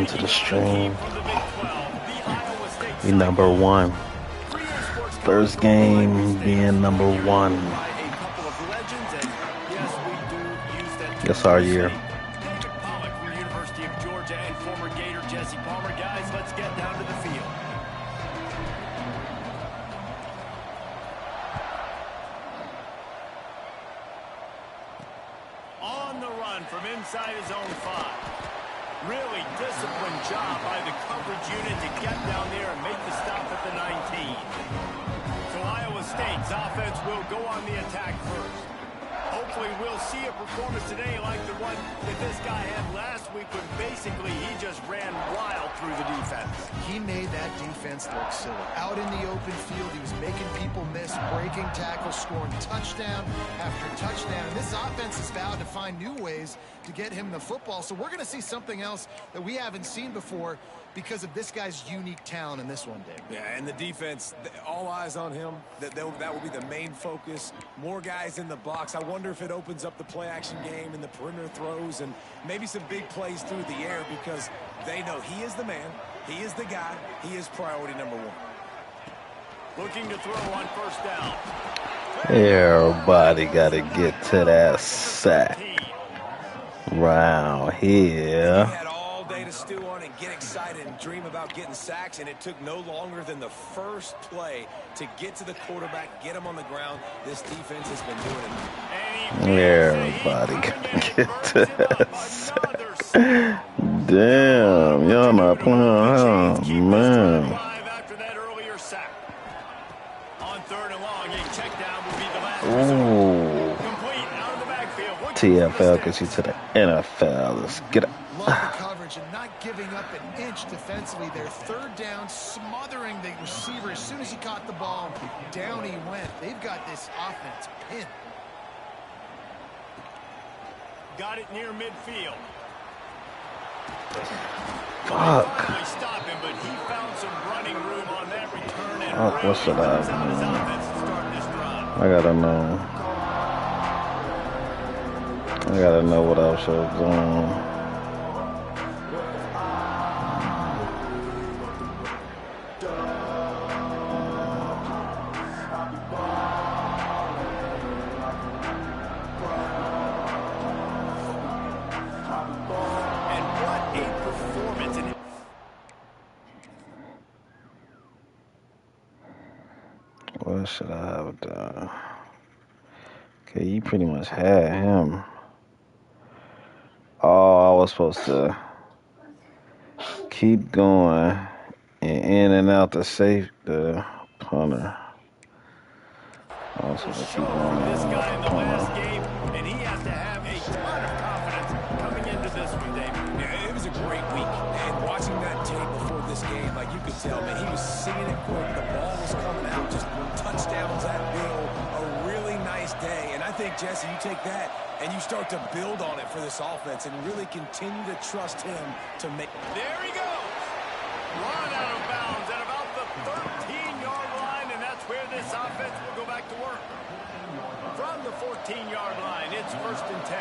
welcome to the stream. We #1. First game being #1. That's our year. On the run from inside his own 5. Really disciplined job by the coverage unit to get down there and make the stop at the 19. So Iowa State's offense will go on the attack first. Hopefully we'll see a performance today like the one that this guy had last week when basically he just ran wild through the defense. He made that defense look silly. Out in the open field, he was making people miss, breaking tackles, scoring touchdown after touchdown. And this offense has vowed to find new ways to get him the football. So we're going to see something else that we haven't seen before because of this guy's unique talent in this one, Dave. Yeah, and the defense, all eyes on him. That will be the main focus. More guys in the box. I wonder if it opens up the play-action game and the perimeter throws and maybe some big plays through the air because they know he is the man, he is the guy, he is priority #1. Looking to throw on first down. Everybody got to get to that sack round here. He had all day to stew on and get excited and dream about getting sacks, and it took no longer than the first play to get to the quarterback, get him on the ground. This defense has been doing it. Everybody got to get to that sack. Damn, y'all not playing, huh? Man. Ooh. TFL gets you to the NFL. Let's get it. Love the coverage and not giving up an inch defensively. Their third down, smothering the receiver as soon as he caught the ball. Down he went. They've got this offense pinned. Got it near midfield. Fuck. Stop him, but he found some running room on that return and Fuck, what should I do? I gotta know what I should have done. What should I have done? Okay, you pretty much had him. Oh, I was supposed to keep going and in and out to save the punter. I was supposed to keep going this guy in the last punter. game, and he has to have a ton of confidence coming into this one, Dave. Yeah, it was a great week, and watching that tape before this game, like you could tell, man, he was seeing it quick. The ball was coming out, just touchdowns at will. A really nice day, and I think, Jesse, you take that and you start to build on it for this offense and really continue to trust him to make. There he goes. Run out of bounds at about the 13-yard line, and that's where this offense will go back to work. From the 14-yard line, it's 1st and 10.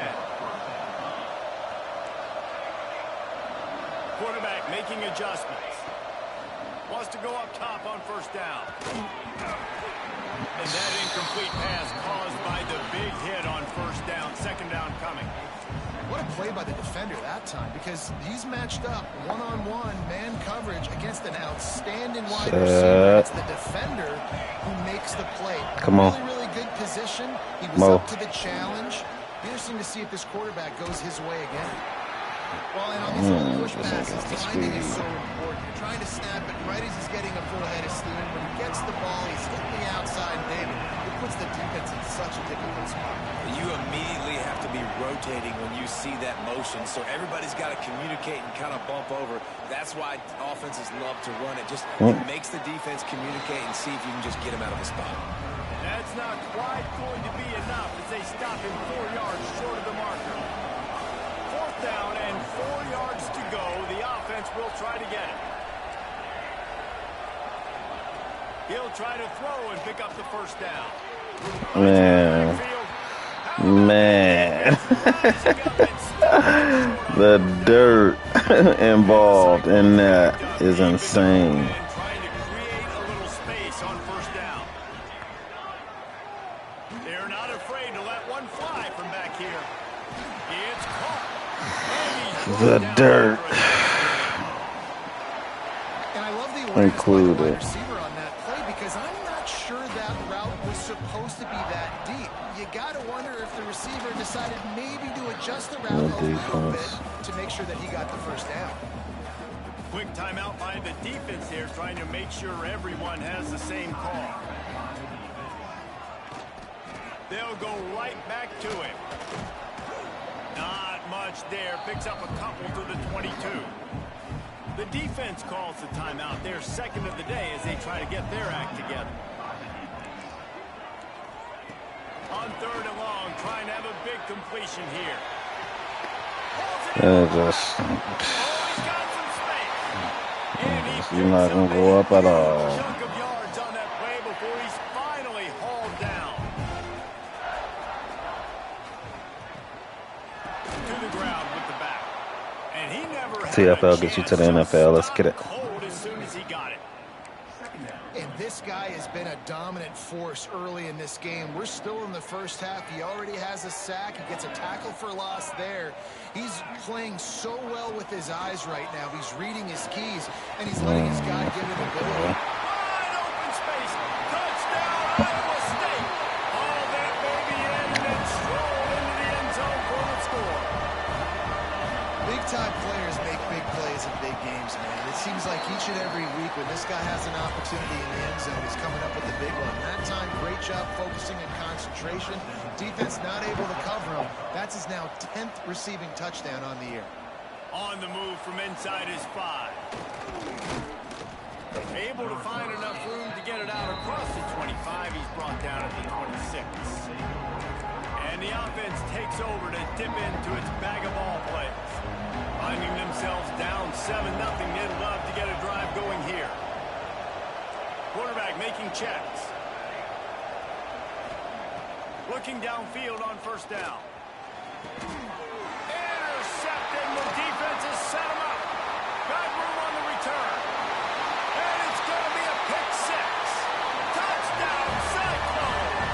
Quarterback making adjustments. Wants to go up top on first down. And that incomplete pass caused by the big hit on first down. 2nd down coming. What a play by the defender that time, because he's matched up one-on-one man coverage against an outstanding wide receiver. It's the defender who makes the play. Come on. Really, really good position. He was up to the challenge. Interesting to see if this quarterback goes his way again. Well, and on these little push passes, timing is so important. You're trying to snap it right as he's getting a full head of steam. When he gets the ball, he's hitting the outside, David. It puts the defense in such a difficult spot. You immediately have to be rotating when you see that motion, so everybody's got to communicate and kind of bump over. That's why offenses love to run it. Just it makes the defense communicate and see if you can just get him out of the spot. That's not quite going to be enough as they stop him 4 yards short of the marker. 4th down and 4 yards to go. The offense will try to get it. He'll try to throw and pick up the first down. Man, Man. The dirt involved in that is insane. Trying to create a little space on first down. They're not afraid to let one fly from back here. It's caught. The dirt And I love the awareness by the included. wide receiver on that play because I'm not sure that route was supposed to be that deep. You got to wonder if the receiver decided maybe to adjust the route a little bit to make sure that he got the first down. Quick timeout by the defense here, trying to make sure everyone has the same call. They'll go right back to him. Not much there. Picks up a couple to the 22. The defense calls the timeout. Their second of the day as they try to get their act together. On third and long, trying to have a big completion here. You're not going to go up at all. Chunk of yards on that play before he's finally hauled down. To the ground with the back. And he never had TFL gets you to the NFL. Let's get it. cold as soon as he got it. And this guy has been a dominant force early in this game. We're still in the first half. He already has a sack. He gets a tackle for loss there. He's playing so well with his eyes right now. He's reading his keys, and he's letting his God-given ability. Wide open space. Touchdown, Iowa State. All that baby in and then stroll into the end zone for the score. Big-time players make big plays in big games, man. It seems like each and every week when this guy has an opportunity in the end zone, he's coming up with a big one. That time, great job focusing and concentration. Defense not able to cover him. That's his now 10th receiving touchdown on the year. On the move from inside his 5. Able to find enough room to get it out across the 25. He's brought down at the 26. And the offense takes over to dip into its bag of ball plays. Finding themselves down 7-0. They'd love to get a drive going here. Quarterback making checks. Looking downfield on first down. Intercepted. The defense has set him up. Got room on the return. And it's going to be a pick 6. Touchdown, Cyclones.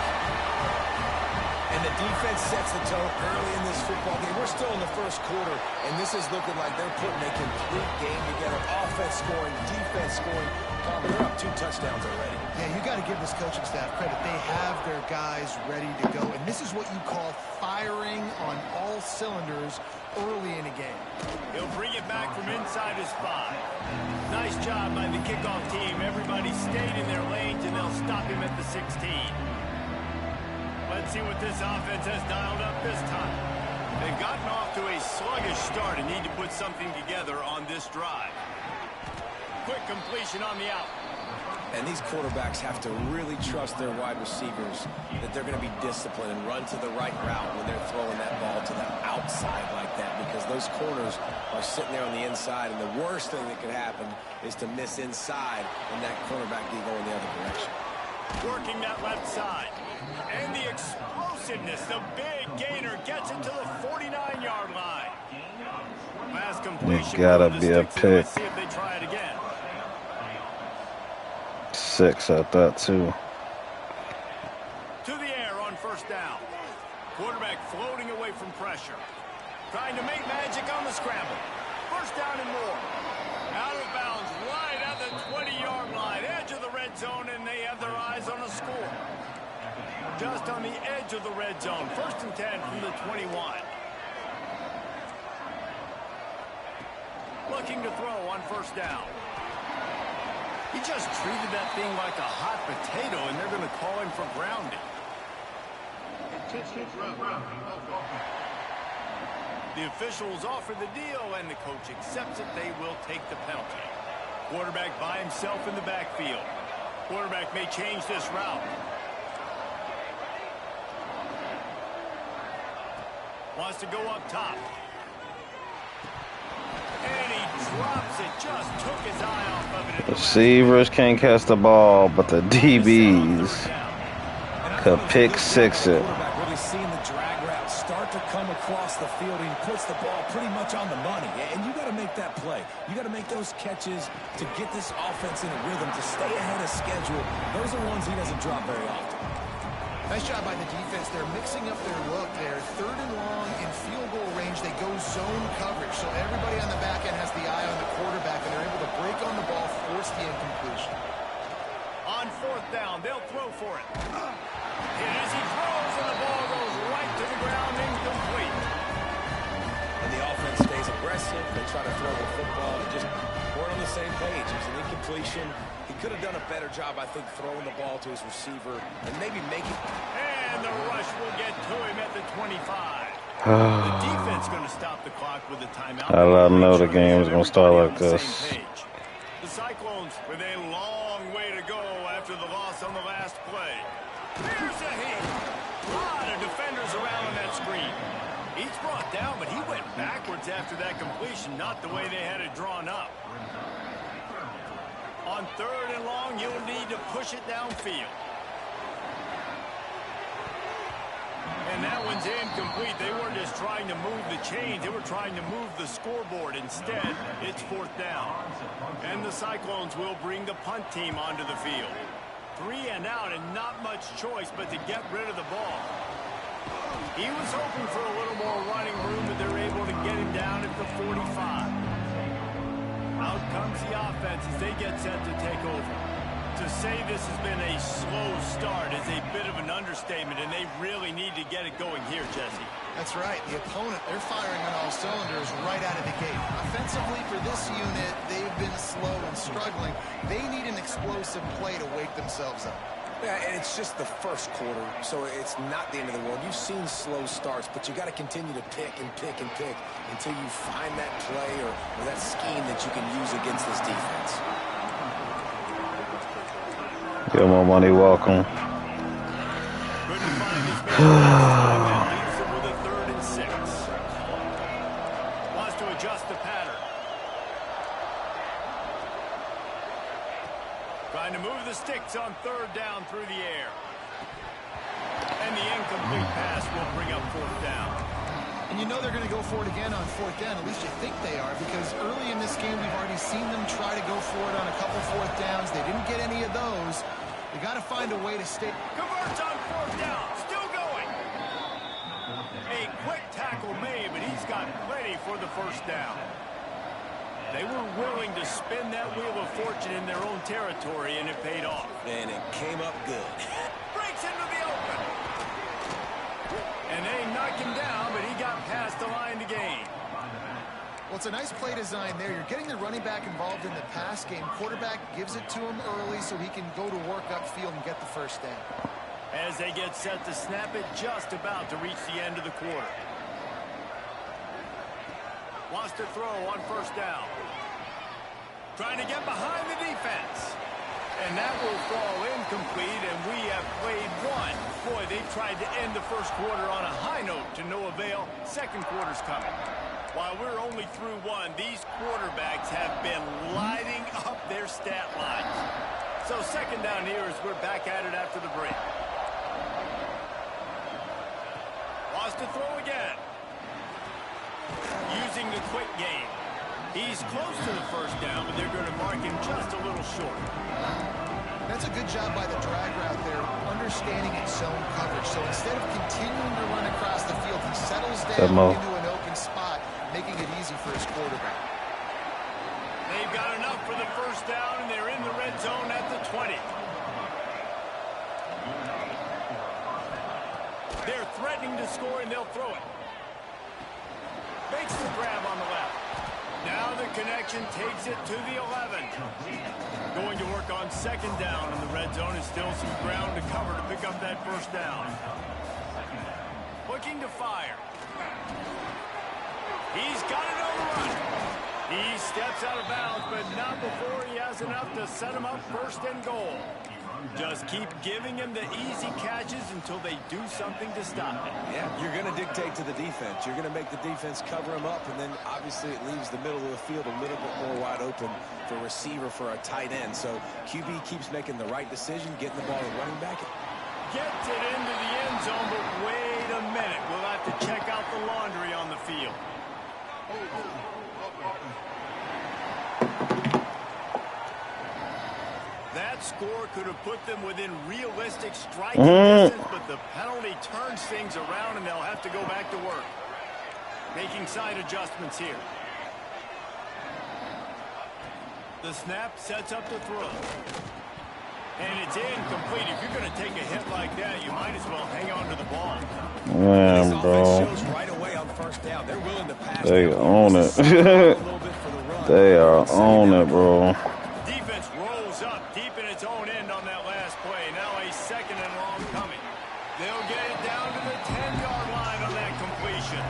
And the defense sets the tone early in this football game. We're still in the first quarter, and this is looking like they're putting a complete game together. Offense scoring, defense scoring. They're up 2 touchdowns already. Yeah, you got to give this coaching staff credit. They have their guys ready to go, and this is what you call firing on all cylinders early in a game. He'll bring it back from inside his 5. Nice job by the kickoff team. Everybody stayed in their lanes, and they'll stop him at the 16. Let's see what this offense has dialed up this time. They've gotten off to a sluggish start and need to put something together on this drive. Quick completion on the out. And these quarterbacks have to really trust their wide receivers that they're going to be disciplined and run to the right route when they're throwing that ball to the outside like that, because those corners are sitting there on the inside, and the worst thing that could happen is to miss inside and that cornerback be going the other direction. Working that left side. And the explosiveness, the big gainer gets it to the 49-yard line. Pass completion. It's gotta be a pick. Let's see if they try it again. 6 at that too. To the air on first down. Quarterback floating away from pressure. Trying to make magic on the scramble. First down and more. Out of bounds right at the 20-yard line. Edge of the red zone, and they have their eyes on a score. Just on the edge of the red zone. First and 10 from the 21. Looking to throw on first down. He just treated that thing like a hot potato, and they're going to call him for grounding. The officials offer the deal, and the coach accepts it. They will take the penalty. Quarterback by himself in the backfield. Quarterback may change this route. Wants to go up top. And he drops it. Just took his eye off of it. Receivers can't catch the ball, but the DBs could pick 6 it. Really seeing the drag the field, and he puts the ball pretty much on the money. And you got to make that play. You got to make those catches to get this offense in a rhythm, to stay ahead of schedule. Those are ones he doesn't drop very often. Nice job by the defense. They're mixing up their look there. 3rd and long in field goal range. They go zone coverage. So everybody on the back end has the eye on the quarterback, and they're able to break on the ball, force the incompletion. On 4th down, they'll throw for it. And as he throws, and the ball goes right to the ground, incomplete. And the offense stays aggressive. They try to throw the football. They just weren't on the same page. It was an incompletion. He could have done a better job, I think, throwing the ball to his receiver and maybe making... And the rush will get to him at the 25. The defense going to stop the clock with a timeout. I know the game is going to start like this. The Cyclones with a long way to go after the loss on the last play. Here's a hit. A lot of defenders around on that screen. He's brought down, but he went backwards after that completion, not the way they had it drawn up. On 3rd and long, you'll need to push it downfield. And that one's incomplete. They weren't just trying to move the chains. They were trying to move the scoreboard. Instead, it's 4th down. And the Cyclones will bring the punt team onto the field. 3 and out, and not much choice but to get rid of the ball. He was hoping for a little more running room, but they're able to get him down at the 45. Out comes the offense as they get set to take over. To say this has been a slow start is a bit of an understatement, and they really need to get it going here, Jesse. That's right. The opponent, they're firing on all cylinders right out of the gate. Offensively, for this unit, they've been slow and struggling. They need an explosive play to wake themselves up. Yeah, and it's just the first quarter, so it's not the end of the world. You've seen slow starts, but you got to continue to pick and pick and pick until you find that play or that scheme that you can use against this defense. Yo, MoMoney, welcome. Couldn't find his man. That leaves him with a 3rd and 6. Wants to adjust the pattern. Trying to move the sticks on 3rd down through the air. And the incomplete pass will bring up 4th down. And you know they're going to go for it again on 4th down. At least you think they are, because early in this game we've already seen them try to go for it on a couple 4th downs. They didn't get any of those. They got to find a way to stay. Converts on 4th down. Still going. A quick tackle made, but he's got plenty for the 1st down. They were willing to spin that wheel of fortune in their own territory, and it paid off. And it came up good. Breaks into the open. And they knocked him down, but he got past the line to gain. Well, it's a nice play design there. You're getting the running back involved in the pass game. Quarterback gives it to him early so he can go to work upfield and get the 1st down. As they get set to snap it, just about to reach the end of the quarter. Wants to throw on 1st down. Trying to get behind the defense. And that will fall incomplete, and we have played one. Boy, they've tried to end the 1st quarter on a high note to no avail. 2nd quarter's coming. While we're only through 1, these quarterbacks have been lighting up their stat lines. So 2nd down here as we're back at it after the break. Wants to throw again. Using the quick game. He's close to the 1st down, but they're going to mark him just a little short. That's a good job by the drag route there, understanding its zone coverage. So instead of continuing to run across the field, he settles down into an open spot, making it easy for his quarterback. They've got enough for the 1st down, and they're in the red zone at the 20. They're threatening to score, and they'll throw it. Makes the grab on the left. Now the connection takes it to the 11. Going to work on 2nd down in the red zone. Is still some ground to cover to pick up that 1st down. Looking to fire. He's got it on the run. He steps out of bounds, but not before he has enough to set him up 1st and goal. Just keep giving him the easy catches until they do something to stop it. Yeah, you're going to dictate to the defense. You're going to make the defense cover him up, and then obviously it leaves the middle of the field a little bit more wide open for receiver, for a tight end. So QB keeps making the right decision, getting the ball to running back. Gets it into the end zone, but wait a minute. Will that have to check out the laundry on the field. That score could have put them within realistic striking distance, but the penalty turns things around, and they'll have to go back to work. Making side adjustments here. The snap sets up the throw. And it's incomplete. If you're going to take a hit like that, you might as well hang on to the ball. Man, bro. Right away on first down. They're willing to pass. They own it. They are on it, bro. Defense rolls up deep in its own end on that last play. Now a 2nd and long coming. They'll get it down to the 10-yard line on that completion.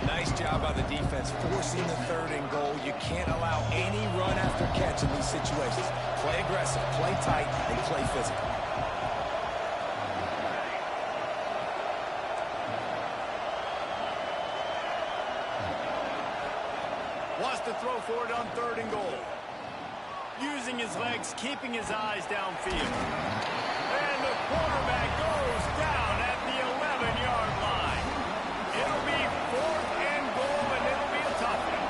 Nice job by the defense forcing the 3rd and goal. You can't allow any run after catch in these situations. Play aggressive, play tight, and play physical. Wants to throw for it on 3rd and goal. Using his legs, keeping his eyes downfield. And the quarterback goes down at the 11-yard line. It'll be 4th and goal, and it'll be a tough one.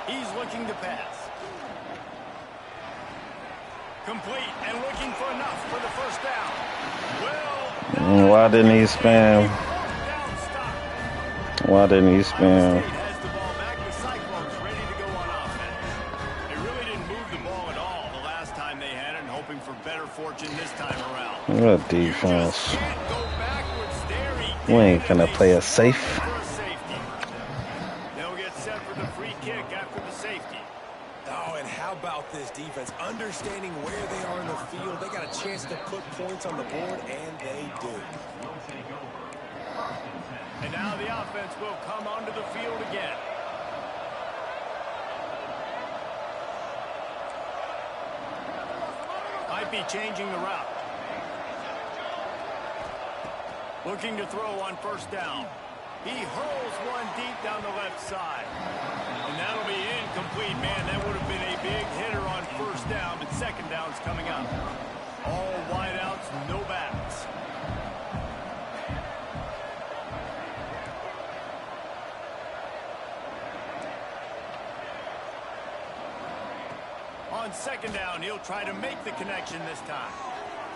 He's looking to pass. Complete and looking for enough for the first down. Well, Why didn't he spam? Why didn't he spam? has the ball back. The Cyclones ready to go on offense. They really didn't move the ball at all the last time they had it, and hoping for better fortune this time around. What defense? Can't go backwards there. We ain't gonna play a safe. For a safety. They'll get set for the free kick after the safety. Oh, and how about this defense? Understanding where they are in the field. They got a chance to put points on the board, and they do. And now the offense will come onto the field again. Might be changing the route. Looking to throw on 1st down. He hurls one deep down the left side. And that'll be incomplete, man. That would have been a big hitter on 1st down, but 2nd down's coming up. All wideouts, no backs. On 2nd down, he'll try to make the connection this time.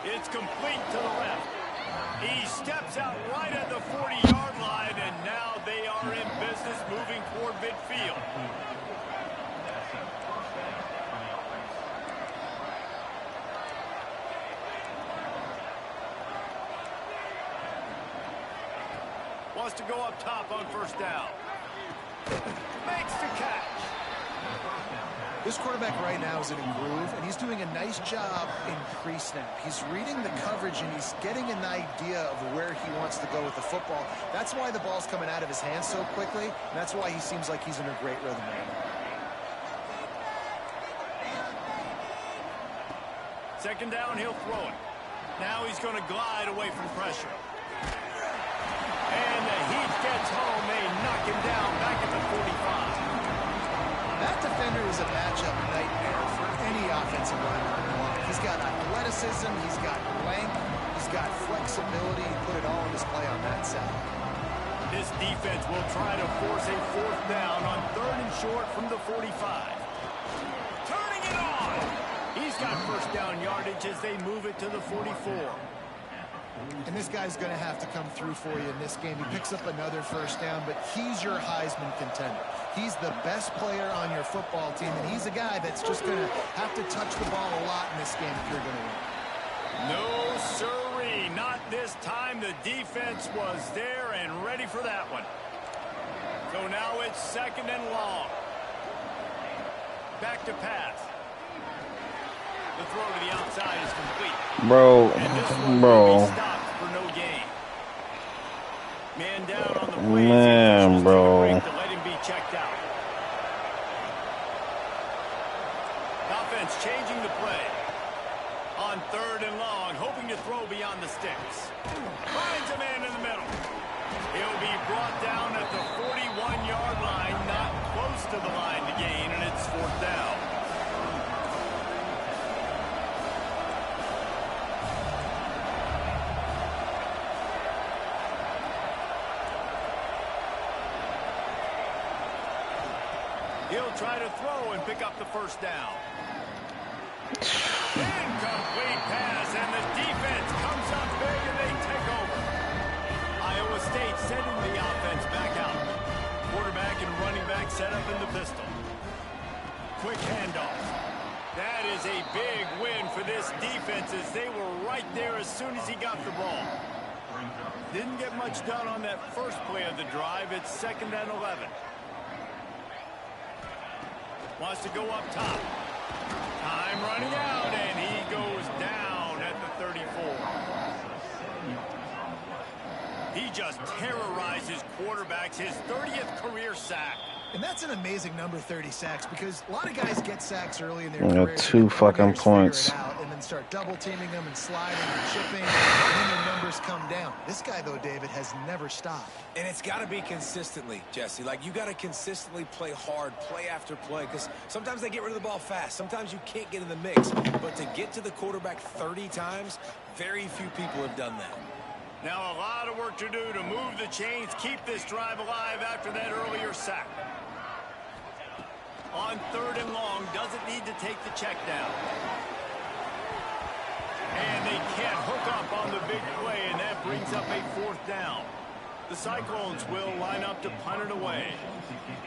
It's complete to the left. He steps out right at the 40-yard line, and now they are in business moving toward midfield. Wants to go up top on 1st down. Makes the catch. This quarterback right now is in a groove, and he's doing a nice job in pre-snap. He's reading the coverage, and he's getting an idea of where he wants to go with the football. That's why the ball's coming out of his hands so quickly, and that's why he seems like he's in a great rhythm right now. 2nd down, he'll throw it. Now he's going to glide away from pressure. And the heat gets home. They knock him down back at the 45. That defender is a matchup nightmare for any offensive lineman in the line. He's got athleticism, he's got length, he's got flexibility. He put it all in display on that side. This defense will try to force a 4th down on 3rd and short from the 45. Turning it on! He's got 1st down yardage as they move it to the 44. And this guy's going to have to come through for you in this game. He picks up another 1st down, but he's your Heisman contender. He's the best player on your football team, and he's a guy that's just going to have to touch the ball a lot in this game if you're going to win. No, sirree. Not this time. The defense was there and ready for that one. So now it's 2nd and long. Back to pass. The throw to the outside is complete. Bro. Stopped for no gain. Man down on the play. Man, bro. To let him be checked out. Offense changing the play. On 3rd and long, hoping to throw beyond the sticks. Finds a man in the middle. He'll be brought down at the 41-yard line, not close to the line to gain, and it's 4th down. He'll try to throw and pick up the 1st down. Incomplete pass, and the defense comes up big, and they take over. Iowa State sending the offense back out. Quarterback and running back set up in the pistol. Quick handoff. That is a big win for this defense, as they were right there as soon as he got the ball. Didn't get much done on that first play of the drive. It's 2nd and 11. Wants to go up top. Time running out, and he goes down at the 34. He just terrorizes quarterbacks, his 30th career sack. And that's an amazing number, 30 sacks, because a lot of guys get sacks early in their career. 2 fucking points. And then start double teaming them and sliding and chipping, and then their numbers come down. This guy, though, David, has never stopped. And it's got to be consistently, Jesse. Like, you got to consistently play hard, play after play, because sometimes they get rid of the ball fast. Sometimes you can't get in the mix. But to get to the quarterback 30 times, very few people have done that. Now a lot of work to do to move the chains, keep this drive alive after that earlier sack. On 3rd and long, doesn't need to take the check down. And they can't hook up on the big play, and that brings up a 4th down. The Cyclones will line up to punt it away.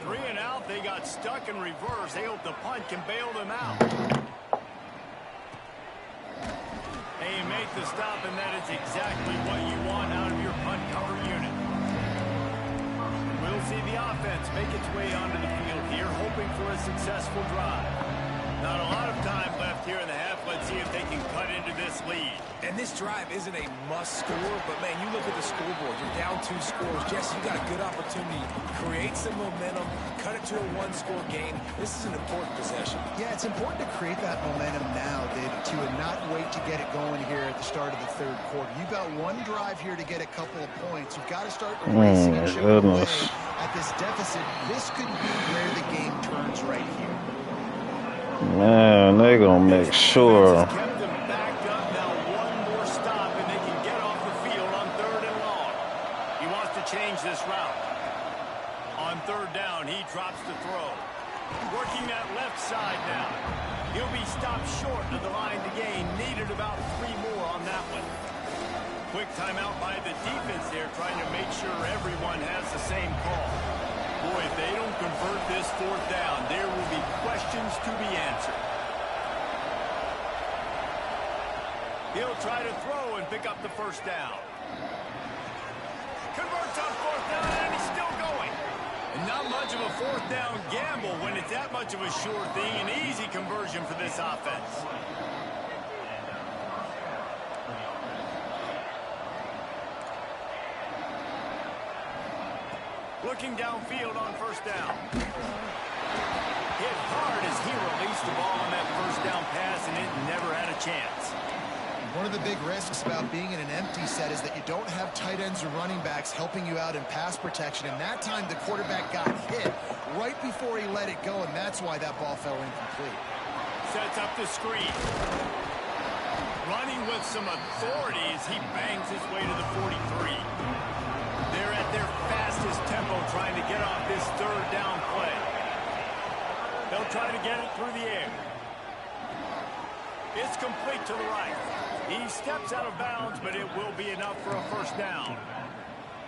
3 and out, they got stuck in reverse. They hope the punt can bail them out. They make the stop, and that is exactly what you want out of your punt cover unit. We'll see the offense make its way onto the field here, hoping for a successful drive. Not a lot of time left here in the half. Let's see if they can cut into this lead. And this drive isn't a must score, but, man, you look at the scoreboard. You're down 2 scores. Jesse, you got a good opportunity. Create some momentum. Cut it to a 1-score game. This is an important possession. Yeah, it's important to create that momentum now, David, too, and not wait to get it going here at the start of the 3rd quarter. You've got 1 drive here to get a couple of points. You've got to start erasing and chipping away at this deficit. This could be where the game turns right here. Man, they're going to make sure. Kept them backed up. Now 1 more stop, and they can get off the field on 3rd and long. He wants to change this route. On 3rd down, he drops the throw. Working that left side now. He'll be stopped short of the line to gain. Needed about 3 more on that one. Quick timeout by the defense there, trying to make sure everyone has the same call. Boy, if they don't convert this 4th down, there will be questions to be answered. He'll try to throw and pick up the 1st down. Converts on 4th down, and he's still going. And not much of a 4th down gamble when it's that much of a sure thing. An easy conversion for this offense. Looking downfield on 1st down. Hit hard as he released the ball on that 1st down pass, and it never had a chance. One of the big risks about being in an empty set is that you don't have tight ends or running backs helping you out in pass protection. And that time the quarterback got hit right before he let it go, and that's why that ball fell incomplete. Sets up the screen. Running with some authority as he bangs his way to the 43. They're at their fastest tempo trying to get off this 3rd down play. They'll try to get it through the air. It's complete to the right. He steps out of bounds, but it will be enough for a 1st down.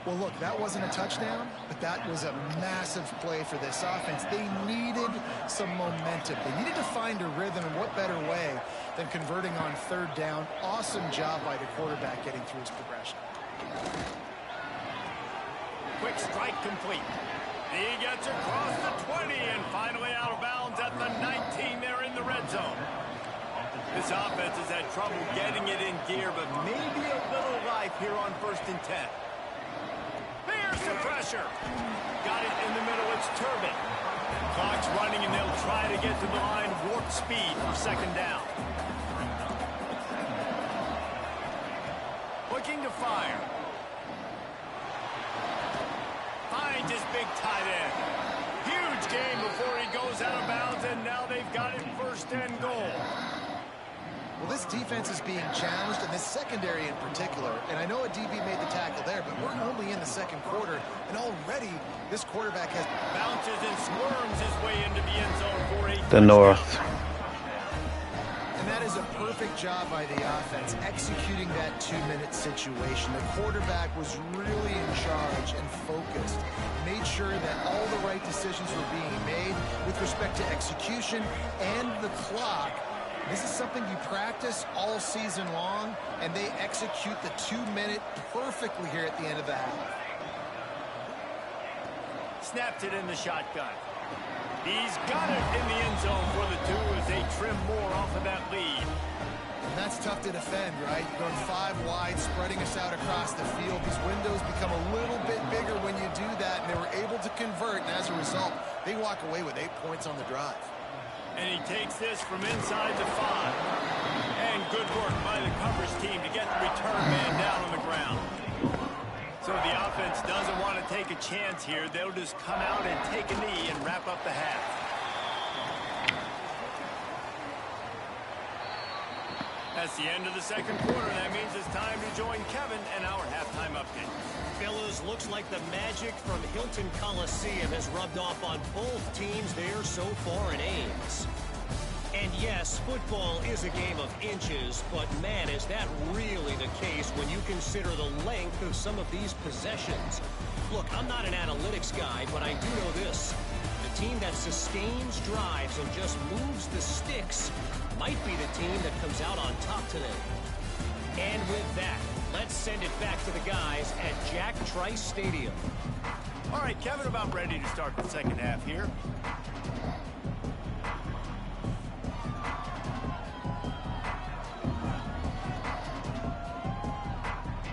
Well, look, that wasn't a touchdown, but that was a massive play for this offense. They needed some momentum. They needed to find a rhythm, and what better way than converting on 3rd down. Awesome job by the quarterback getting through his progression. Quick strike complete. He gets across the 20 and finally out of bounds at the 19 there in the red zone. This offense has had trouble getting it in gear, but maybe a little life here on 1st and 10. There's the pressure. Got it in the middle. It's Turbin. Clock's running, and they'll try to get to the line warp speed for 2nd down. Looking to fire. finds his big tight end. Huge game before he goes out of bounds, and now they've got it first and goal. Well, this defense is being challenged, and this secondary in particular. And I know a DB made the tackle there, but we're only in the second quarter, and already this quarterback has bounces and squirms his way into the end zone for a The North. And that is a perfect job by the offense, executing that 2-minute situation. The quarterback was really in charge and focused, made sure that all the right decisions were being made with respect to execution and the clock. This is something you practice all season long, and they execute the 2-minute perfectly here at the end of the half. Snapped it in the shotgun. He's got it in the end zone for the 2 as they trim more off of that lead. And that's tough to defend, right? You're going 5 wide, spreading us out across the field. These windows become a little bit bigger when you do that, and they were able to convert, and as a result, they walk away with 8 points on the drive. And he takes this from inside the 5. And good work by the coverage team to get the return man down on the ground. So the offense doesn't want to take a chance here. They'll just come out and take a knee and wrap up the half. That's the end of the second quarter. That means it's time to join Kevin and our halftime update. Fellas, looks like the magic from Hilton Coliseum has rubbed off on both teams there so far in Ames. And yes, football is a game of inches, but man, is that really the case when you consider the length of some of these possessions. Look, I'm not an analytics guy, but I do know this. The team that sustains drives and just moves the sticks might be the team that comes out on top today. And with that, let's send it back to the guys at Jack Trice Stadium. All right, Kevin, about ready to start the second half here.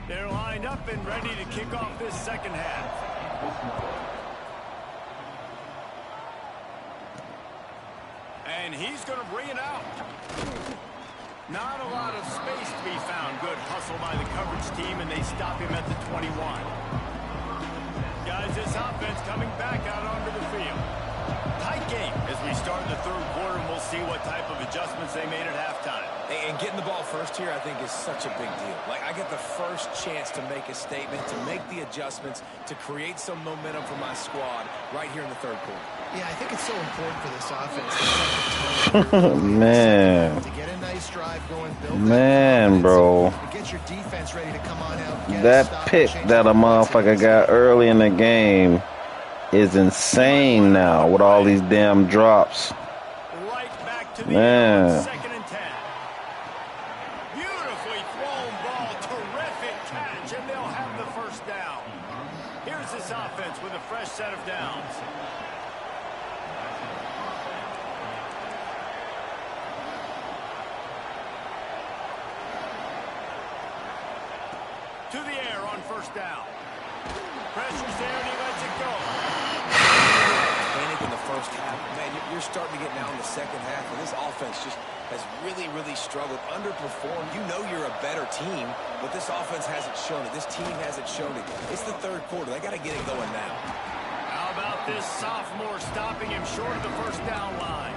They're lined up and ready to kick off this second half. And he's going to bring it out. Not a lot of space to be found. Good hustle by the coverage team, and they stop him at the 21. Guys, this offense coming back out onto the field. Tight game as we start the third quarter, and we'll see what type of adjustments they made at halftime. And getting the ball first here, I think, is such a big deal. Like, I get the first chance to make a statement, to make the adjustments, to create some momentum for my squad right here in the third quarter. Yeah, I think it's so important for this offense to set the tone. Man. To get a nice drive going, build Man, bro. to get your defense ready to come on out. Get That a stop, pick change that a the motherfucker got early in the game is insane now with all these damn drops. Right back to the Man. second and 10. Beautifully thrown ball. Terrific catch, and they'll have the first down. Here's this offense with a fresh set of downs. To the air on first down. Pressure's there, and he lets it go. Panic in the first half. Man, you're starting to get now in the second half, and this offense just has really, really struggled, underperformed. You know you're a better team, but this offense hasn't shown it. This team hasn't shown it. It's the third quarter. They got to get it going now. How about this sophomore stopping him short of the first down line?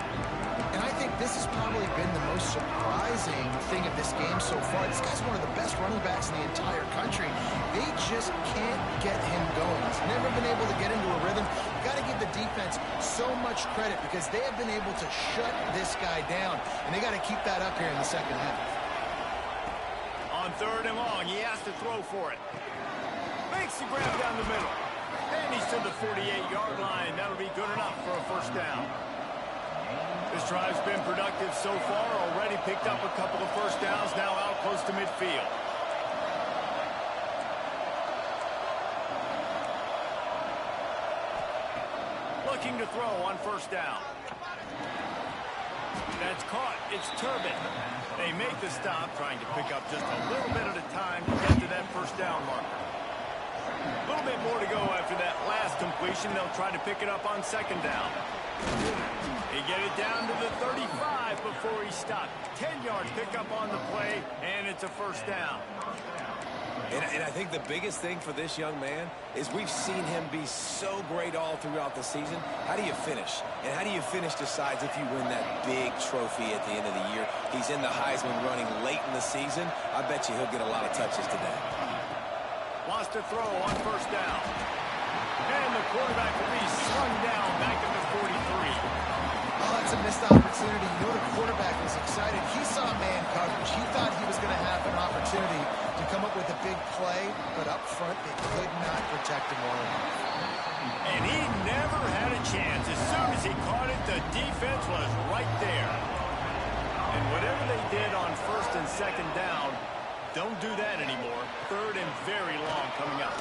And I think this has probably been the most surprising thing of this game so far. This guy's one of the best running backs in the entire country. They just can't get him going. He's never been able to get into a rhythm. You've got to give the defense so much credit because they have been able to shut this guy down, and they got to keep that up here in the second half. On third and long, he has to throw for it. Makes the grab down the middle. And he's to the 48-yard line. That'll be good enough for a first down. This drive's been productive so far. Already picked up a couple of first downs. Now out close to midfield. Looking to throw on first down. That's caught. It's Turbin. They make the stop, trying to pick up just a little bit at a time to get to that first down marker. A little bit more to go after that last completion. They'll try to pick it up on second down. They get it down to the 35 before he stopped. 10 yards pickup on the play, and it's a first down. And I think the biggest thing for this young man is we've seen him be so great all throughout the season. How do you finish? And how do you finish decides if you win that big trophy at the end of the year. He's in the Heisman running late in the season. I bet you he'll get a lot of touches today. Wants to throw on first down. And the quarterback will be slung down back at the 43. Oh, that's a missed opportunity. You know the quarterback was excited. He saw man coverage. He thought he was going to have an opportunity to come up with a big play, but up front they could not protect him well enough. And he never had a chance. As soon as he caught it, the defense was right there. And whatever they did on first and second down, don't do that anymore. Third and very long coming up.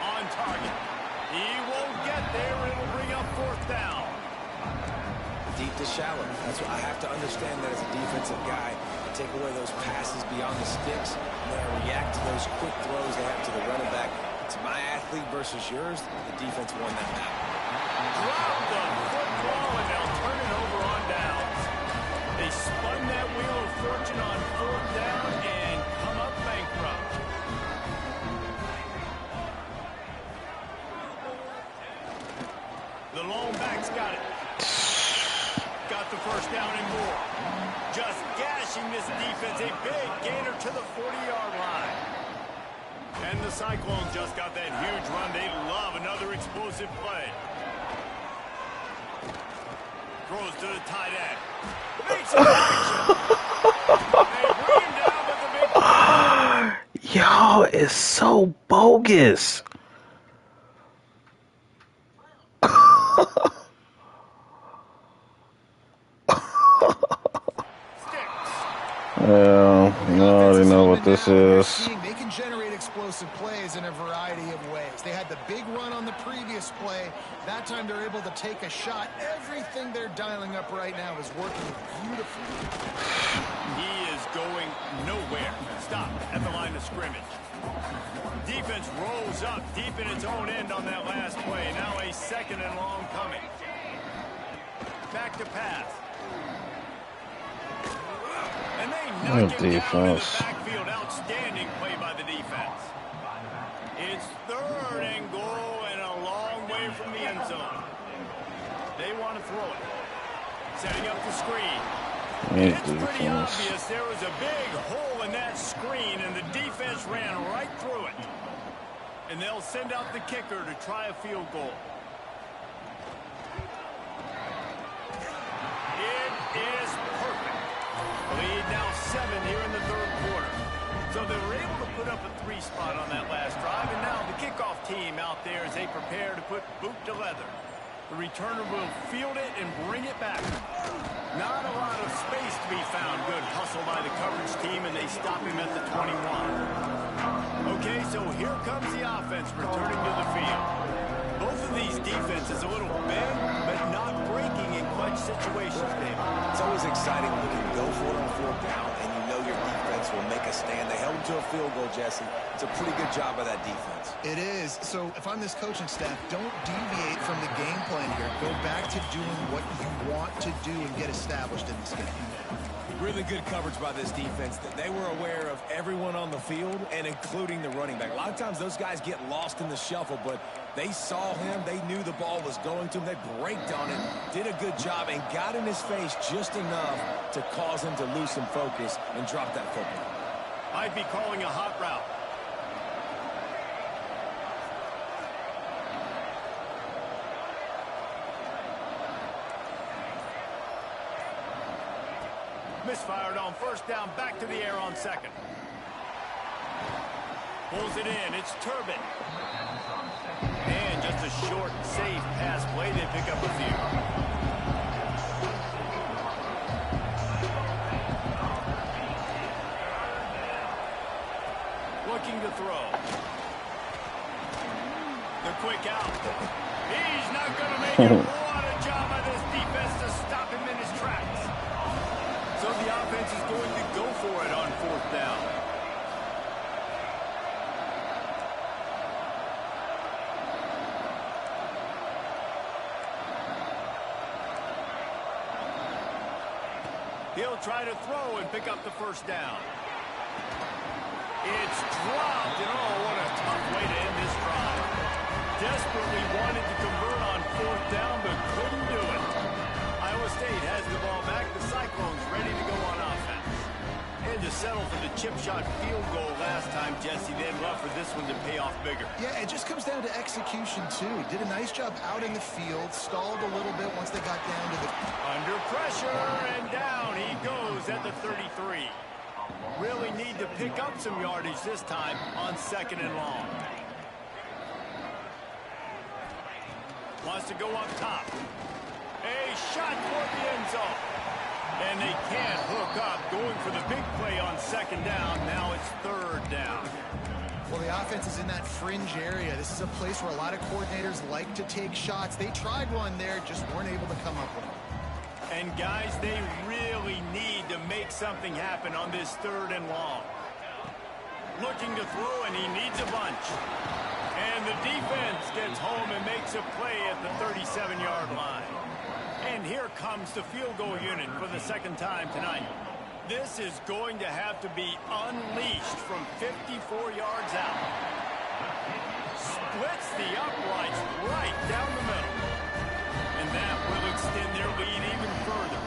On target. He won't get there. It'll bring up fourth down. Deep to shallow. That's what I have to understand that as a defensive guy. Take away those passes beyond the sticks. And then react to those quick throws they have to the running back. It's my athlete versus yours. The defense won that battle. Drop the football and they'll turn it over on downs. They spun that wheel of fortune on fourth down and come up bankrupt. The lone back's got it. Got the first down and more. Just gashing this defense. A big gainer to the 40-yard line. And the Cyclones just got that huge run. They love another explosive play. Throws to the tight end. Makes it action. They bring him down with the big... Y'all is so bogus. Well, you already know what this is. They can generate explosive plays in a variety of ways. They had the big run on the previous play. That time they're able to take a shot. Everything they're dialing up right now is working beautifully. He is going nowhere. Stop at the line of scrimmage. Defense rolls up deep in its own end on that last play. Now a second and long coming. Back to pass. And they knock him down in the backfield. Outstanding play by the defense. It's third and goal and a long way from the end zone. They want to throw it. Setting up the screen. It's pretty obvious there was a big hole in that screen and the defense ran right through it. And they'll send out the kicker to try a field goal. It is perfect. Lead now 7 here in the third quarter. So they were able to put up a 3 spot on that last drive, and now the kickoff team out there as they prepare to put boot to leather. The returner will field it and bring it back. Not a lot of space to be found. Good hustle by the coverage team, and they stop him at the 21. Okay, so here comes the offense returning to the field. Both of these defenses a little bent, but not breaking in clutch situations, David. It's always exciting when you can go for it on fourth down, and you know your defense will make a stand. They held them to a field goal, Jesse. It's a pretty good job by that defense. It is. So if I'm this coaching staff, don't deviate from the game plan here. Go back to doing what you want to do and get established in this game. Really good coverage by this defense. They were aware of everyone on the field and including the running back. A lot of times those guys get lost in the shuffle, but they saw him. They knew the ball was going to him. They braked on it, did a good job, and got in his face just enough to cause him to lose some focus and drop that football. I'd be calling a hot route. Misfired on first down, back to the air on second. Pulls it in, it's Turbin. And just a short, safe pass play, they pick up a few. Looking to throw. The quick out. He's not going to make it. What a job by this defense to stop him in his tracks. So the offense is going to go for it on fourth down. He'll try to throw and pick up the first down. It's dropped, and desperately wanted to convert on 4th down, but couldn't do it. Iowa State has the ball back. The Cyclones ready to go on offense. And to settle for the chip shot field goal last time, Jesse. They'd love for this one to pay off bigger. Yeah, it just comes down to execution, too. Did a nice job out in the field, stalled a little bit once they got down to the... Under pressure, and down he goes at the 33. Really need to pick up some yardage this time on 2nd and long. Wants to go up top. A shot toward the end zone. And they can't hook up, going for the big play on 2nd down. Now it's 3rd down. Well, the offense is in that fringe area. This is a place where a lot of coordinators like to take shots. They tried one there, just weren't able to come up with it. And, guys, they really need to make something happen on this 3rd and long. Looking to throw, and he needs a bunch. And the defense gets home and makes a play at the 37-yard line. And here comes the field goal unit for the 2nd time tonight. This is going to have to be unleashed from 54 yards out. Splits the uprights right down the middle. And that will extend their lead even further.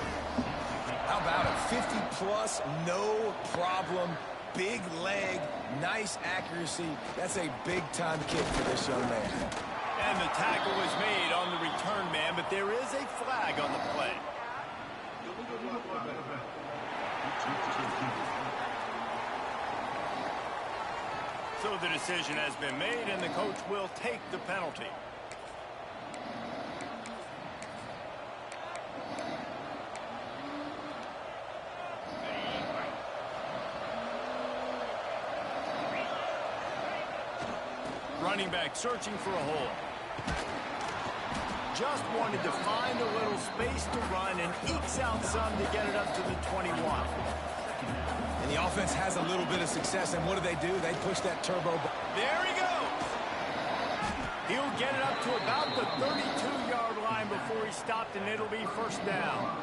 How about it? 50-plus, no problem. Big leg, nice accuracy. That's a big-time kick for this young man. And the tackle was made on the return man, but there is a flag on the play. So the decision has been made, and the coach will take the penalty. Running back searching for a hole. Just wanted to find a little space to run and ekes out some to get it up to the 21. And the offense has a little bit of success, and what do? They push that turbo. There he goes. He'll get it up to about the 32-yard line before he stopped, and it'll be 1st down.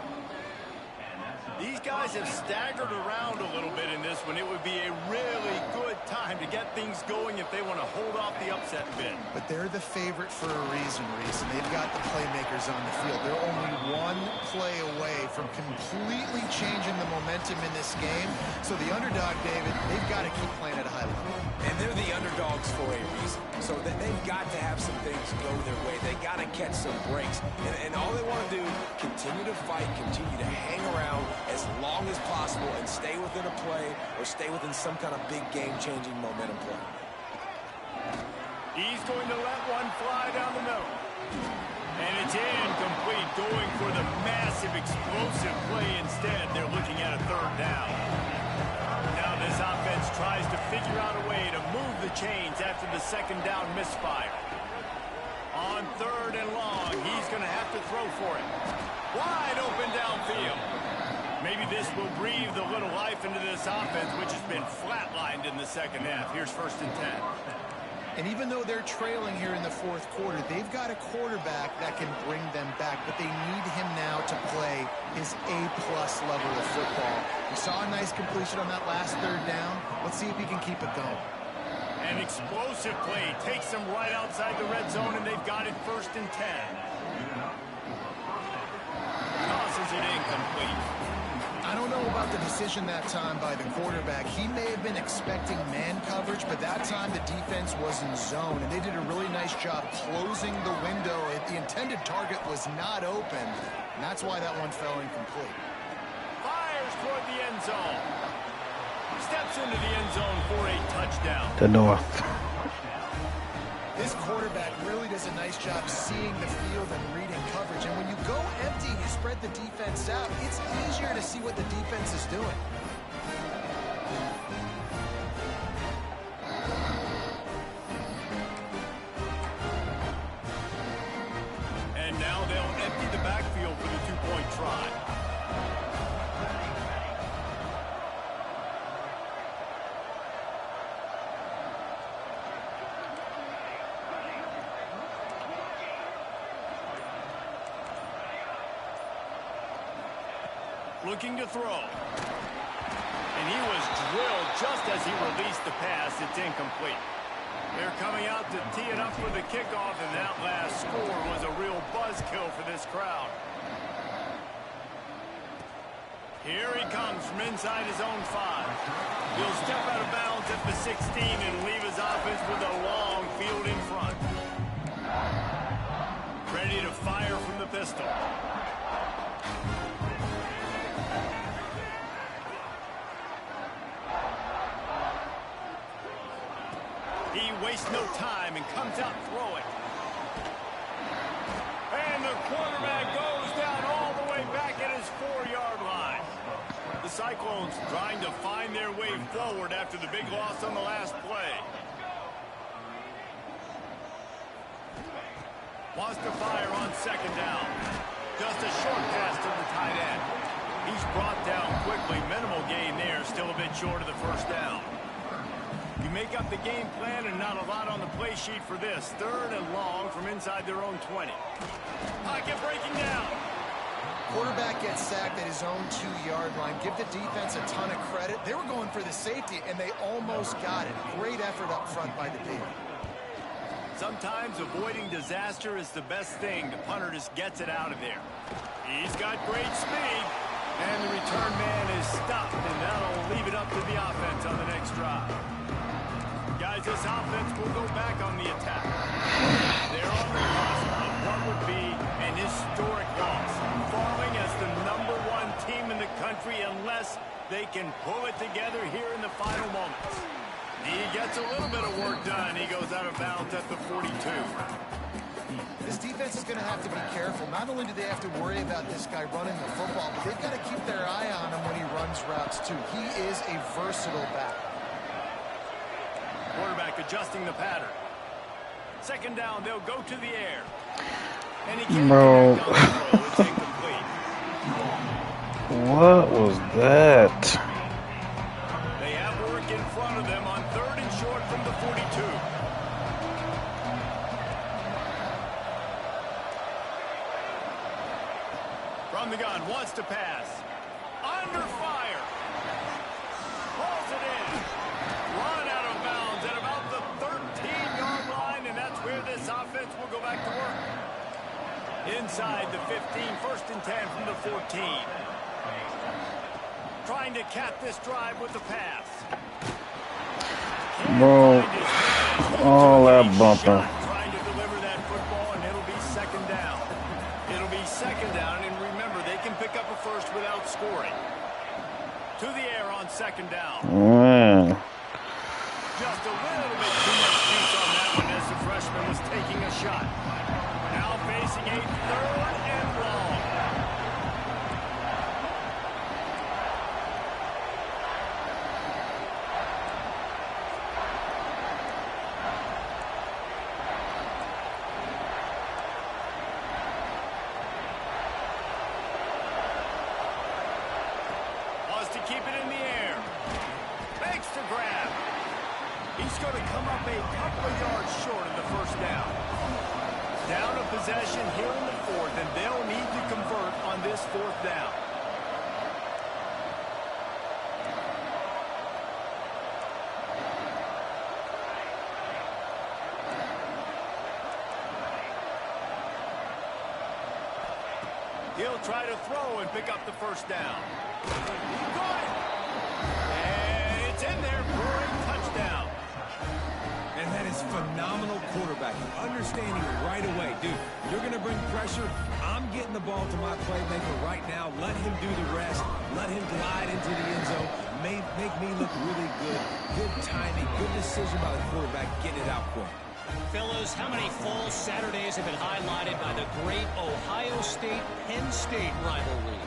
These guys have staggered around a little bit in this one. It would be a really good time to get things going if they want to hold off the upset bid. But they're the favorite for a reason, Reese, and they've got the playmakers on the field. They're only one play away from completely changing the momentum in this game. So the underdog, David, they've got to keep playing at a high level. And they're the underdogs for a reason. So that they've got to have some things go their way. They got to catch some breaks. And all they want to do, continue to fight, continue to hang around as long as possible and stay within a play or stay within some kind of big game-changing momentum play. He's going to let one fly down the middle. And it's incomplete, going for the massive explosive play instead. They're looking at a 3rd down. Now this offense tries to figure out a way to move the chains after the 2nd down misfire. On 3rd and long, he's going to have to throw for it. Wide open downfield. Maybe this will breathe a little life into this offense, which has been flatlined in the 2nd half. Here's 1st and 10. And even though they're trailing here in the 4th quarter, they've got a quarterback that can bring them back, but they need him now to play his A-plus level of football. We saw a nice completion on that last 3rd down. Let's see if he can keep it going. An explosive play takes them right outside the red zone, and they've got it 1st and 10. Tosses it incomplete. I don't know about the decision that time by the quarterback. He may have been expecting man coverage, but that time the defense was in zone, and they did a really nice job closing the window. The intended target was not open, and that's why that one fell incomplete. Fires toward the end zone. Steps into the end zone for a touchdown. The North. This quarterback really does a nice job seeing the field and reading coverage. And when you go empty, you spread the defense out, it's easier to see what the defense is doing. And now they'll empty the backfield for the 2-point try. Looking to throw. And he was drilled just as he released the pass. It's incomplete. They're coming out to tee it up for the kickoff, and that last score was a real buzzkill for this crowd. Here he comes from inside his own 5. He'll step out of bounds at the 16 and leave his offense with a long field in front. Ready to fire from the pistol. He wastes no time and comes out throwing. And the quarterback goes down all the way back at his 4-yard line. The Cyclones trying to find their way forward after the big loss on the last play. Wants to fire on 2nd down. Just a short pass to the tight end. He's brought down quickly. Minimal gain there. Still a bit short of the 1st down. You make up the game plan and not a lot on the play sheet for this. 3rd and long from inside their own 20. Pocket breaking down. Quarterback gets sacked at his own 2-yard line. Give the defense a ton of credit. They were going for the safety, and they almost got it. Great effort up front by the D. Sometimes avoiding disaster is the best thing. The punter just gets it out of there. He's got great speed, and the return man is stopped, and that'll leave it up to the offense on the next drive. Guys, this offense will go back on the attack. They're on the cusp of what would be an historic loss, falling as the #1 team in the country unless they can pull it together here in the final moments. He gets a little bit of work done. He goes out of bounds at the 42. This defense is going to have to be careful. Not only do they have to worry about this guy running the football, but they've got to keep their eye on him when he runs routes, too. He is a versatile back. Quarterback adjusting the pattern. 2nd down, they'll go to the air. And he can't Bro. get down the throw. It's incomplete. What was that? They have work in front of them on 3rd and short from the 42. From the gun, wants to pass. Under fire. Pulls it in. Run out of bounds at about the 13-yard line, and that's where this offense will go back to work. Inside the 15, 1st and 10 from the 14. Trying to cap this drive with the pass. Bro, all that bumping. Trying to deliver that football, and it'll be 2nd down. It'll be 2nd down, and remember, they can pick up a 1st without scoring. To the air on 2nd down. Man. Just a little bit too much juice on that one as the freshman was taking a shot. Now facing a 3rd and long. Wants to keep it in the air. Makes the grab. He's going to come up a couple of yards short of the 1st down. Down a possession here in the 4th, and they'll need to convert on this 4th down. He'll try to throw and pick up the 1st down. He got it. And it's in there for a touchdown. And that is phenomenal quarterbacking. Understanding right away. Dude, you're going to bring pressure. I'm getting the ball to my playmaker right now. Let him do the rest. Let him glide into the end zone. Make me look really good. Good timing. Good decision by the quarterback getting it out quick. Fellas, how many fall Saturdays have been highlighted by the great Ohio State-Penn State rivalry?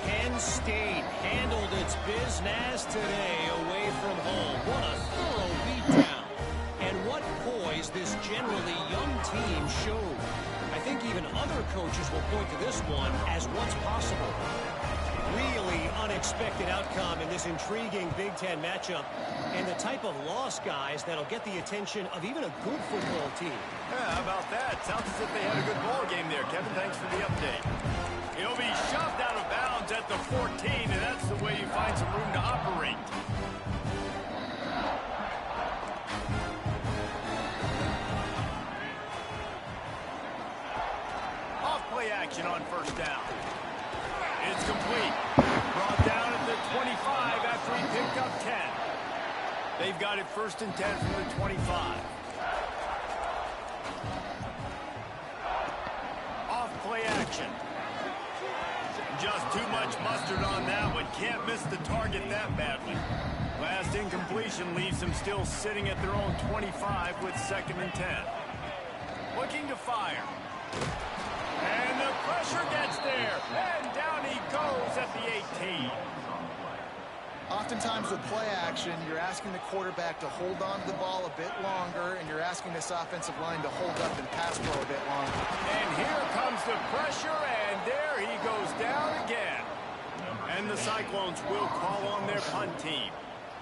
Penn State handled its business today away from home. What a thorough beatdown. And what poise this generally young team showed. I think even other coaches will point to this one as what's possible. Really unexpected outcome in this intriguing Big Ten matchup. And the type of loss, guys, that'll get the attention of even a good football team. Yeah, how about that? Sounds as if they had a good ball game there. Kevin, thanks for the update. He'll be shoved out of bounds at the 14, and that's the way you find some room to operate. action on first down. It's complete. Brought down at the 25 after he picked up 10. They've got it 1st and 10 from the 25. Off play action. Just too much mustard on that one. Can't miss the target that badly. Last incompletion leaves them still sitting at their own 25 with 2nd and 10. Looking to fire. And the pressure gets there. And down he goes at the 18. Oftentimes with play action, you're asking the quarterback to hold on to the ball a bit longer, and you're asking this offensive line to hold up and pass pro a bit longer. And here comes the pressure, and there he goes down again. And the Cyclones will call on their punt team.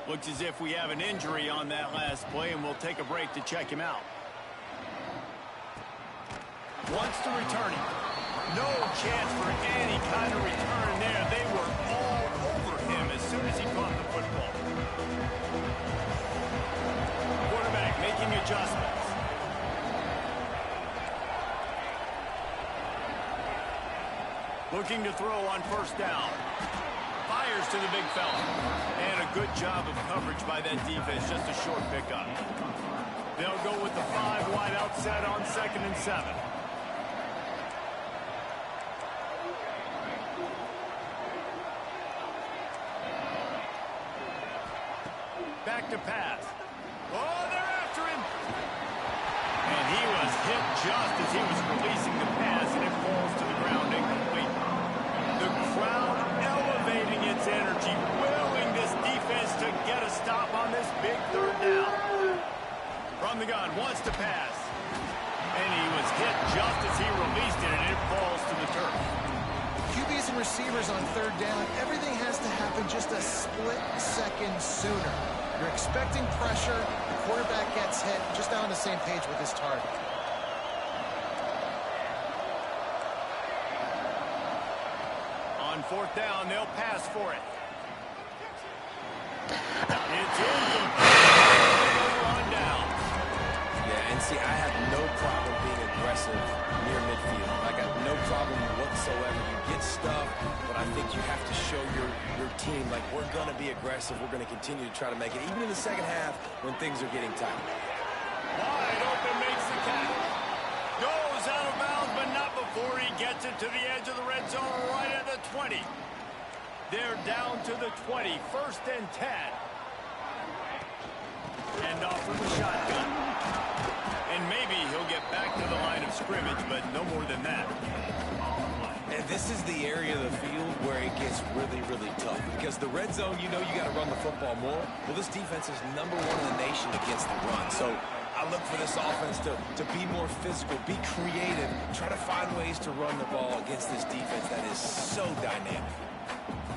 Looks as if we have an injury on that last play, and we'll take a break to check him out. Wants to return him. No chance for any kind of return there. They were all over him as soon as he caught the football. Quarterback making adjustments. Looking to throw on first down. Fires to the big fella. And a good job of coverage by that defense. Just a short pickup. They'll go with the 5 wide out set on 2nd and 7. Back to pass. Oh, they're after him. And he was hit just as he was releasing the pass, and it falls to the ground incomplete. The crowd elevating its energy, willing this defense to get a stop on this big 3rd down. From the gun, wants to pass. And he was hit just as he released it, and it falls to the turf. QBs and receivers on 3rd down, everything has to happen just a split second sooner. You're expecting pressure, the quarterback gets hit, just not on the same page with his target. On 4th down, they'll pass for it. It's incomplete. On down. Yeah, and see, I have no problem being aggressive near midfield. I got no problem whatsoever. You get stuff, but I think you have to show your team, like, we're going to be aggressive. We're going to continue to try to make it, even in the second half when things are getting tight. Wide open, makes the catch. Goes out of bounds, but not before he gets it to the edge of the red zone right at the 20. They're down to the 20, 1st and 10. And off from the shotgun. And maybe he'll get back to the line of scrimmage, but no more than that. And this is the area of the field where it gets really, really tough. Because the red zone, you know you got to run the football more. Well, this defense is #1 in the nation against the run. So I look for this offense to be more physical, be creative, try to find ways to run the ball against this defense that is so dynamic.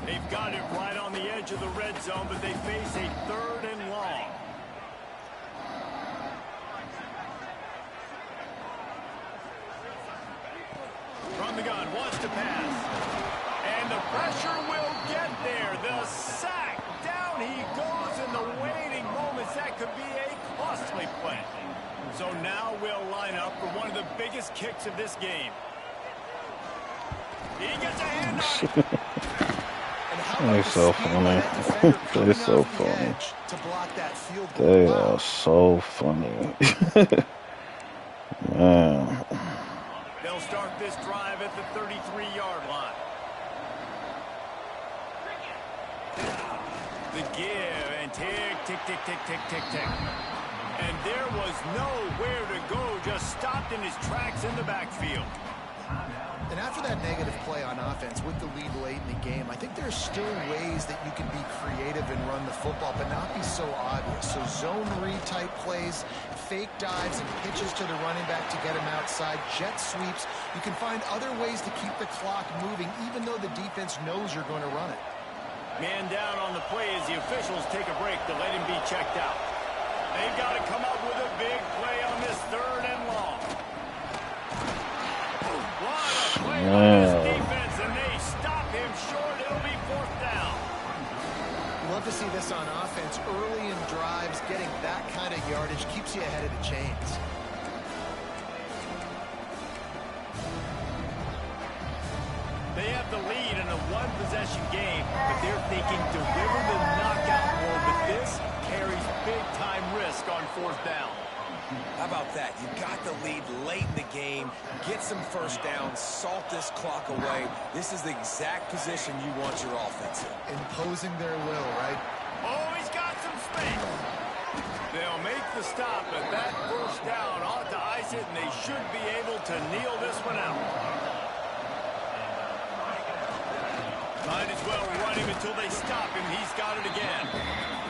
They've got it right on the edge of the red zone, but they face a 3rd and long. From the gun, wants to pass. And the pressure will get there. The sack. Down he goes in the waiting moments. That could be a costly play. So now we'll line up for one of the biggest kicks of this game. He gets a hand on it. They're so funny. They're so funny. They are so funny. Man. They'll start this drive at the 33-yard line. The give and tick, tick, tick, tick, tick, tick, tick. And there was nowhere to go, just stopped in his tracks in the backfield. And after that negative play on offense with the lead late in the game, I think there's still ways that you can be creative and run the football, but not be so obvious. So zone read type plays, fake dives and pitches to the running back to get him outside, jet sweeps. You can find other ways to keep the clock moving, even though the defense knows you're going to run it. Man down on the play as the officials take a break to let him be checked out. They've got to come up with a big play on this 3rd and long. What a play on this defense, and they stop him short. It'll be 4th down. Love to see this on offense. Early in drives, getting that kind of yardage keeps you ahead of the chains. possession game, but they're thinking deliver the knockout more, but this carries big-time risk on 4th down. How about that? You got the lead late in the game, get some first downs, salt this clock away. This is the exact position you want your offense in. Imposing their will, right? Oh, he's got some space. They'll make the stop, but that 1st down ought to ice it, and they should be able to kneel this one out. Might as well run him until they stop him. He's got it again.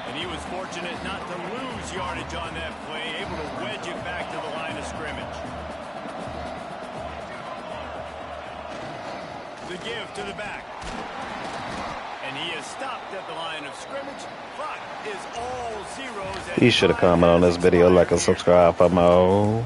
And he was fortunate not to lose yardage on that play, able to wedge it back to the line of scrimmage. The give to the back. And he is stopped at the line of scrimmage. Clock is all zeros. You should have commented on this video, like and subscribe for more.